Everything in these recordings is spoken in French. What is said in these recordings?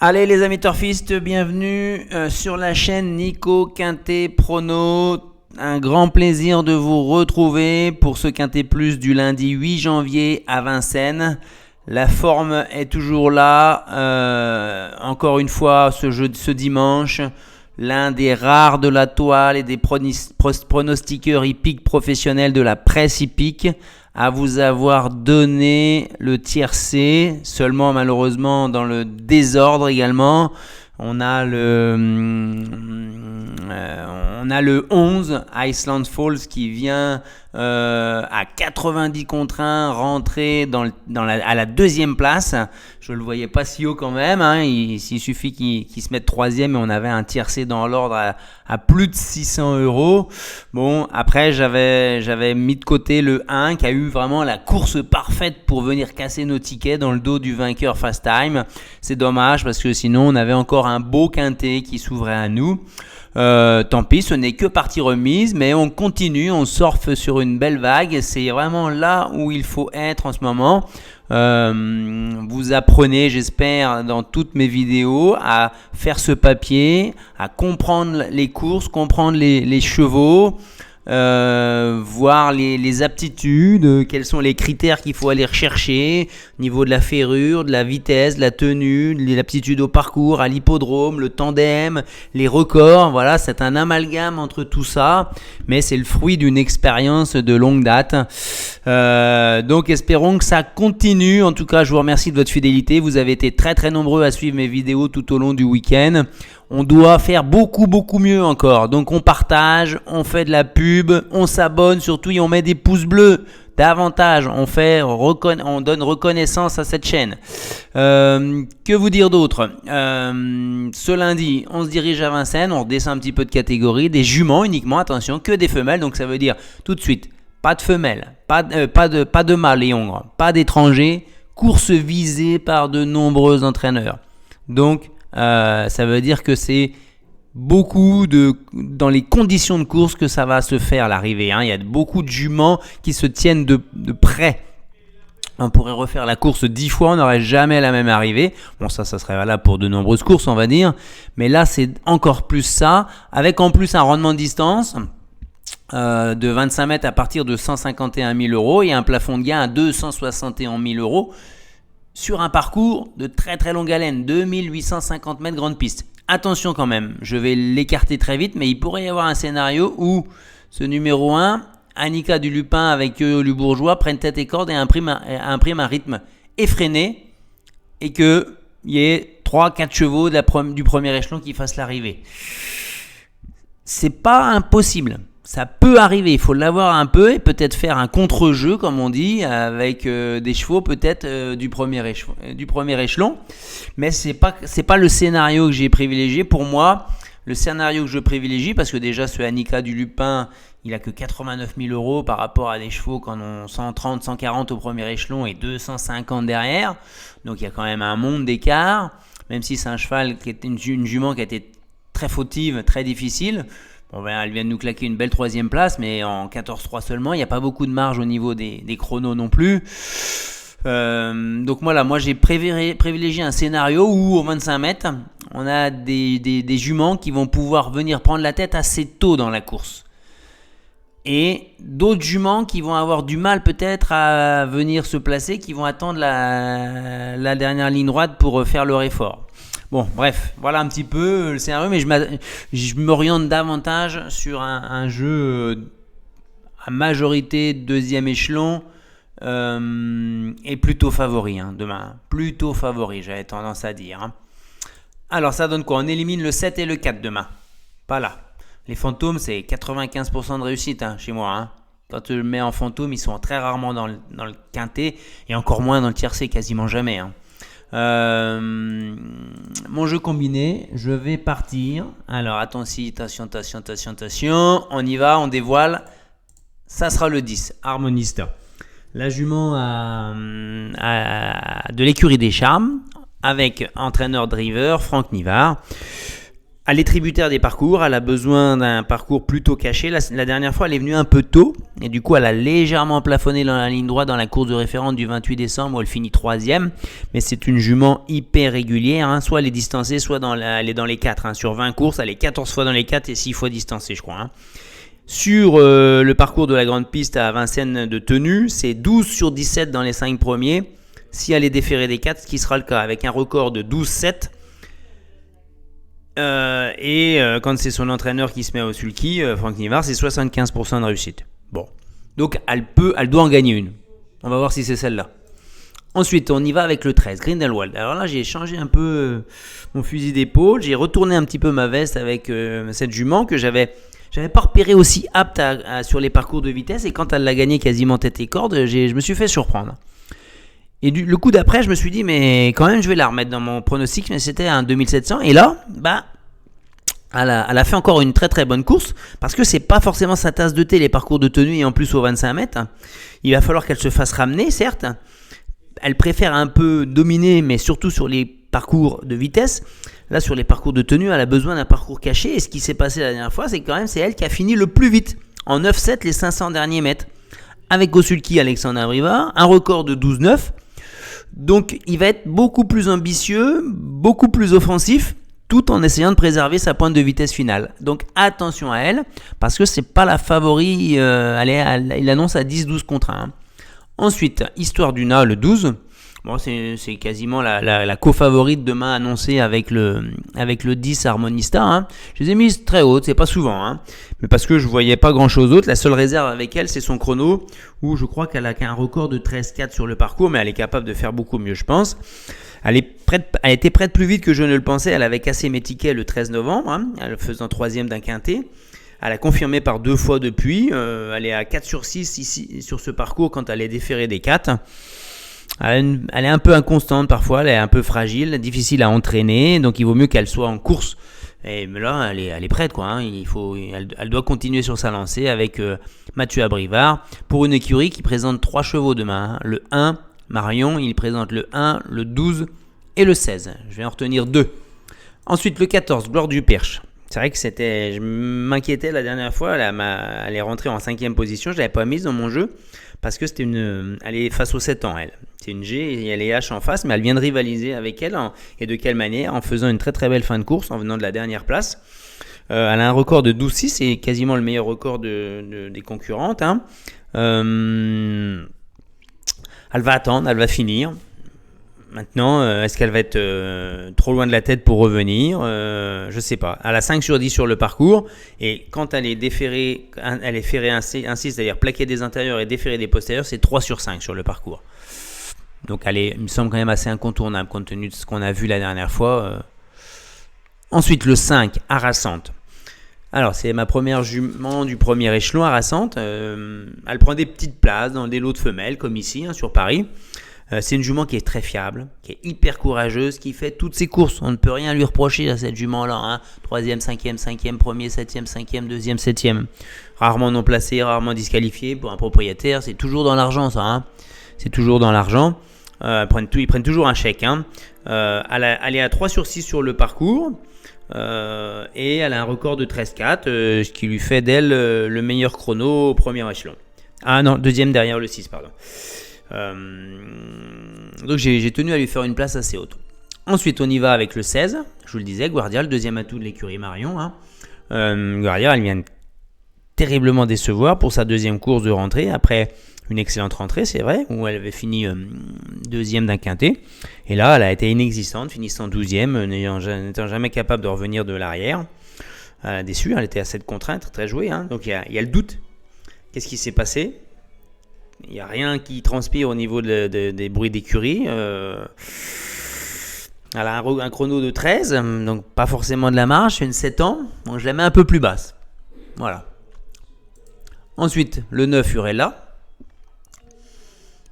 Allez les amis turfistes, bienvenue sur la chaîne Nico Quintet Prono. Un grand plaisir de vous retrouver pour ce Quintet Plus du lundi 8 janvier à Vincennes. La forme est toujours là, encore une fois ce dimanche. L'un des rares de la toile et des pronostiqueurs hippiques professionnels de la presse hippique à vous avoir donné le tiercé, seulement malheureusement dans le désordre également. On a le 11 Iceland Falls qui vient à 90 contre 1 rentrer à la deuxième place. Je ne le voyais pas si haut quand même, hein. Il suffit qu'il se mette troisième et on avait un tiercé dans l'ordre à plus de 600 €. Bon, après j'avais mis de côté le 1 qui a eu vraiment la course parfaite pour venir casser nos tickets dans le dos du vainqueur Fast Time. C'est dommage parce que sinon on avait encore un beau quintet qui s'ouvrait à nous. Tant pis, ce n'est que partie remise, mais on continue, on surfe sur une belle vague. C'est vraiment là où il faut être en ce moment. Vous apprenez, j'espère, dans toutes mes vidéos à faire ce papier, à comprendre les courses, comprendre les chevaux, voir les aptitudes, quels sont les critères qu'il faut aller rechercher au niveau de la ferrure, de la vitesse, de la tenue, de l'aptitude au parcours, à l'hippodrome, le tandem, les records. Voilà, c'est un amalgame entre tout ça, mais c'est le fruit d'une expérience de longue date. Donc espérons que ça continue. En tout cas, je vous remercie de votre fidélité. Vous avez été très très nombreux à suivre mes vidéos tout au long du week-end. On doit faire beaucoup mieux encore. Donc on partage, on fait de la pub, on s'abonne surtout et on met des pouces bleus. Davantage, on donne reconnaissance à cette chaîne. Que vous dire d'autre ? Ce lundi, on se dirige à Vincennes, on redescend un petit peu de catégorie, des juments uniquement, attention, que des femelles. Donc ça veut dire tout de suite, pas de femelles, pas de mâles et hongres, pas d'étrangers, course visée par de nombreux entraîneurs. Donc ça veut dire que c'est beaucoup dans les conditions de course que ça va se faire l'arrivée, hein. Il y a beaucoup de juments qui se tiennent de près. On pourrait refaire la course 10 fois, on n'aurait jamais la même arrivée. Bon, ça serait valable pour de nombreuses courses, on va dire. Mais là, c'est encore plus ça, avec en plus un rendement de distance de 25 mètres à partir de 151 000 € et un plafond de gain à 261 000 € sur un parcours de très très longue haleine, 2850 mètres grande piste. Attention quand même, je vais l'écarter très vite, mais il pourrait y avoir un scénario où ce numéro 1, Annika du Lupin avec le Bourgeois, prennent tête et corde et impriment un rythme effréné et qu'il y ait 3-4 chevaux du premier échelon qui fassent l'arrivée. C'est pas impossible. Ça peut arriver, il faut l'avoir un peu et peut-être faire un contre-jeu, comme on dit, avec des chevaux peut-être du premier échelon. Mais c'est pas le scénario que j'ai privilégié. Pour moi, le scénario que je privilégie, parce que déjà ce Annika du Lupin, il a que 89 000 € par rapport à des chevaux qui en ont 130, 140 au premier échelon et 250 derrière. Donc il y a quand même un monde d'écart, même si c'est un cheval qui est une jument qui a été très fautive, très difficile. Bon, elle vient de nous claquer une belle troisième place, mais en 14-3 seulement. Il n'y a pas beaucoup de marge au niveau des chronos non plus. Donc voilà, moi j'ai privilégié un scénario où au 25 mètres, on a des juments qui vont pouvoir venir prendre la tête assez tôt dans la course. Et d'autres juments qui vont avoir du mal peut-être à venir se placer, qui vont attendre la dernière ligne droite pour faire leur effort. Bon, bref, voilà un petit peu le scénario, mais je m'oriente davantage sur un jeu à majorité deuxième échelon et plutôt favori demain. Plutôt favori, j'avais tendance à dire. Alors, ça donne quoi ? On élimine le 7 et le 4 demain. Pas là. Les fantômes, c'est 95% de réussite chez moi. Quand je le mets en fantôme, ils sont très rarement dans le quintet et encore moins dans le tiercé, quasiment jamais. Mon jeu combiné, je vais partir. Alors attention, on y va, on dévoile. Ça sera le 10, Harmoniste. La jument de l'écurie des Charmes avec entraîneur driver Franck Nivard. Elle est tributaire des parcours, elle a besoin d'un parcours plutôt caché. La dernière fois, elle est venue un peu tôt et du coup, elle a légèrement plafonné dans la ligne droite dans la course de référence du 28 décembre où elle finit 3e. Mais c'est une jument hyper régulière, hein. Soit elle est distancée, soit elle est dans les 4. Hein. Sur 20 courses, elle est 14 fois dans les 4 et 6 fois distancée, je crois. Hein. Sur le parcours de la grande piste à Vincennes de tenue, c'est 12 sur 17 dans les 5 premiers. Si elle est déférée des 4, ce qui sera le cas avec un record de 12-7. Quand c'est son entraîneur qui se met au sulky, Franck Nivard, c'est 75% de réussite. Bon, donc elle doit en gagner une. On va voir si c'est celle-là. Ensuite, on y va avec le 13, Grindelwald. Alors là, j'ai changé un peu mon fusil d'épaule. J'ai retourné un petit peu ma veste avec cette jument que j'avais pas repérée aussi apte sur les parcours de vitesse. Et quand elle l'a gagné quasiment tête et corde, je me suis fait surprendre. Et le coup d'après, je me suis dit, mais quand même, je vais la remettre dans mon pronostic, mais c'était un 2700. Et là, elle a fait encore une très très bonne course, parce que c'est pas forcément sa tasse de thé, les parcours de tenue, et en plus au 25 mètres. Il va falloir qu'elle se fasse ramener, certes. Elle préfère un peu dominer, mais surtout sur les parcours de vitesse. Là, sur les parcours de tenue, elle a besoin d'un parcours caché. Et ce qui s'est passé la dernière fois, c'est elle qui a fini le plus vite, en 9,7 les 500 derniers mètres. Avec au sulky Alexandre Abrivard, un record de 12,9. Donc il va être beaucoup plus ambitieux, beaucoup plus offensif, tout en essayant de préserver sa pointe de vitesse finale. Donc attention à elle, parce que c'est pas la favori, il annonce à 10-12 contre 1. Ensuite, Histoire du Na, le 12. Bon, c'est quasiment la co-favorite demain annoncée avec le 10 Harmonista. Hein. Je les ai mises très hautes, c'est pas souvent. Hein. Mais parce que je voyais pas grand chose d'autre. La seule réserve avec elle, c'est son chrono, où je crois qu'elle a qu'un record de 13,4 sur le parcours, mais elle est capable de faire beaucoup mieux, je pense. Elle était prête plus vite que je ne le pensais. Elle avait cassé mes tickets le 13 novembre, hein, elle faisant 3e d'un quintet. Elle a confirmé par 2 fois depuis. Elle est à 4 sur 6 ici, sur ce parcours quand elle est déférée des 4. Elle est un peu inconstante parfois, elle est un peu fragile, difficile à entraîner, donc il vaut mieux qu'elle soit en course. Et là, elle est prête, quoi. Hein. Elle doit continuer sur sa lancée avec Mathieu Abrivard pour une écurie qui présente 3 chevaux demain. Hein. Le 1, Marion, il présente le 1, le 12 et le 16. Je vais en retenir 2. Ensuite, le 14, Gloire du Perche. C'est vrai que je m'inquiétais la dernière fois, elle est rentrée en 5e position, je ne l'avais pas mise dans mon jeu parce que elle est face aux 7 ans, elle. C'est une G et elle est H en face, mais elle vient de rivaliser avec elle et de quelle manière? En faisant une très très belle fin de course, en venant de la dernière place. Elle a un record de 12,6, c'est quasiment le meilleur record des concurrentes. Hein. Elle va attendre, elle va finir. Maintenant, est-ce qu'elle va être trop loin de la tête pour revenir? Je ne sais pas. Elle a 5 sur 10 sur le parcours. Et quand elle est déférée, elle est ferrée ainsi, c'est-à-dire plaquée des intérieurs et déférée des postérieurs, c'est 3 sur 5 sur le parcours. Donc il me semble quand même assez incontournable compte tenu de ce qu'on a vu la dernière fois. Ensuite, le 5, Harassante. Alors, c'est ma première jument du premier échelon, Harassante. Elle prend des petites places dans des lots de femelles, comme ici, hein, sur Paris. C'est une jument qui est très fiable, qui est hyper courageuse, qui fait toutes ses courses. On ne peut rien lui reprocher à cette jument-là. Hein. 3e, 5e, 5e, 1er, 7e, 5e, 2e, 7e. Rarement non placé, rarement disqualifié pour un propriétaire. C'est toujours dans l'argent, ça. Hein. C'est toujours dans l'argent. Ils prennent toujours un chèque. Hein. Elle est à 3 sur 6 sur le parcours. Et elle a un record de 13,4, ce qui lui fait d'elle le meilleur chrono au premier échelon. Ah non, deuxième derrière le 6, pardon. Donc j'ai tenu à lui faire une place assez haute. Ensuite, on y va avec le 16. Je vous le disais, Guardia, le deuxième atout de l'écurie Marion. Hein. Guardia, elle vient terriblement décevoir pour sa deuxième course de rentrée. Après une excellente rentrée, c'est vrai, où elle avait fini deuxième d'un quintet. Et là, elle a été inexistante, finissant 12e, n'étant jamais capable de revenir de l'arrière. Elle a déçu, elle était à cette contrainte, très jouée. Hein. Donc il y a le doute. Qu'est-ce qui s'est passé ? Il n'y a rien qui transpire au niveau des bruits d'écurie. Elle a un chrono de 13, donc pas forcément de la marge, c'est une 7 ans. Donc je la mets un peu plus basse. Voilà. Ensuite, le 9, Urella.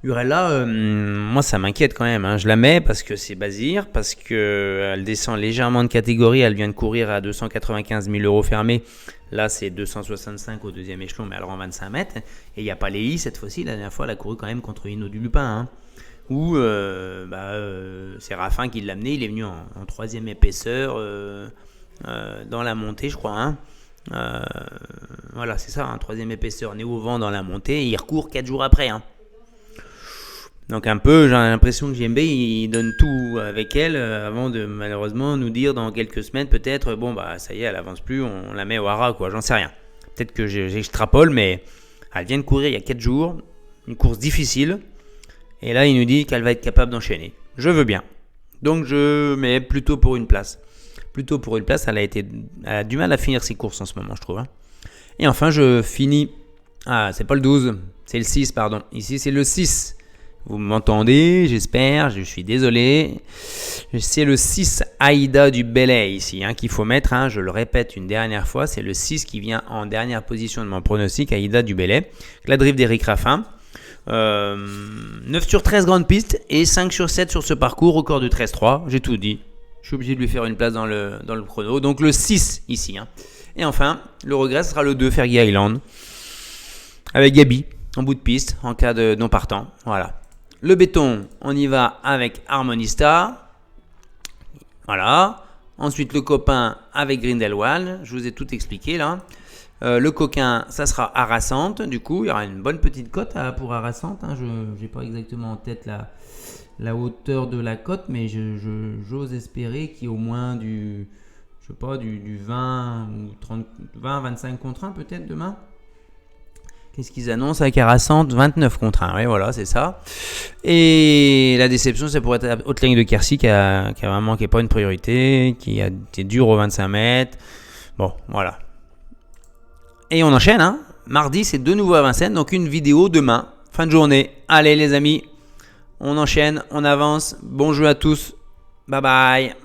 Urella, moi ça m'inquiète quand même. Hein. Je la mets parce que c'est Bazir, parce qu'elle descend légèrement de catégorie. Elle vient de courir à 295 000 euros fermés. Là, c'est 265 au deuxième échelon, mais elle rend 25 mètres. Et il n'y a pas Léi cette fois-ci. La dernière fois, elle a couru quand même contre Hino du Lupin. Hein, où c'est Raffin qui l'a amené. Il est venu en troisième épaisseur dans la montée, je crois. Hein. Voilà, c'est ça, 3e épaisseur, nez au vent dans la montée. Et il recourt 4 jours après. Hein. Donc un peu, j'ai l'impression que JMB, il donne tout avec elle avant de malheureusement nous dire dans quelques semaines peut-être, bon bah ça y est, elle avance plus, on la met au hara, quoi, j'en sais rien. Peut-être que j'extrapole, mais elle vient de courir il y a 4 jours, une course difficile, et là il nous dit qu'elle va être capable d'enchaîner. Je veux bien. Donc je mets plutôt pour une place. Plutôt pour une place, elle a du mal à finir ses courses en ce moment, je trouve. Hein. Et enfin, je finis, c'est pas le 12, c'est le 6, pardon. Ici, c'est le 6. Vous m'entendez, j'espère, je suis désolé. C'est le 6 Aïda du Bellay ici qu'il faut mettre. Hein, je le répète une dernière fois, c'est le 6 qui vient en dernière position de mon pronostic, Aïda du Bellay. La drift d'Eric Raffin. 9 sur 13 grandes pistes et 5 sur 7 sur ce parcours, record de 13-3. J'ai tout dit. Je suis obligé de lui faire une place dans le chrono. Donc le 6 ici. Hein. Et enfin, le regret, ce sera le 2 Fergie Island. Avec Gabi en bout de piste en cas de non partant. Voilà. Le béton, on y va avec Harmonista. Voilà. Ensuite, le copain avec Grindelwald. Je vous ai tout expliqué là. Le coquin, ça sera Harassante. Du coup, il y aura une bonne petite cote pour Harassante. Hein. Je n'ai pas exactement en tête la hauteur de la cote, mais j'ose espérer qu'il y ait au moins du 20 ou 30, 20, 25 contre 1 peut-être demain. Qu'est-ce qu'ils annoncent avec Harassante? 29 contre 1, oui, voilà, c'est ça. Et la déception, ça pourrait être Haute-Ligne de Quercy qui a vraiment qui n'est pas une priorité, qui a été dur au 25 mètres. Bon, voilà. Et on enchaîne, hein. Mardi, c'est de nouveau à Vincennes, donc une vidéo demain, fin de journée. Allez les amis, on enchaîne, on avance. Bon jeu à tous. Bye bye.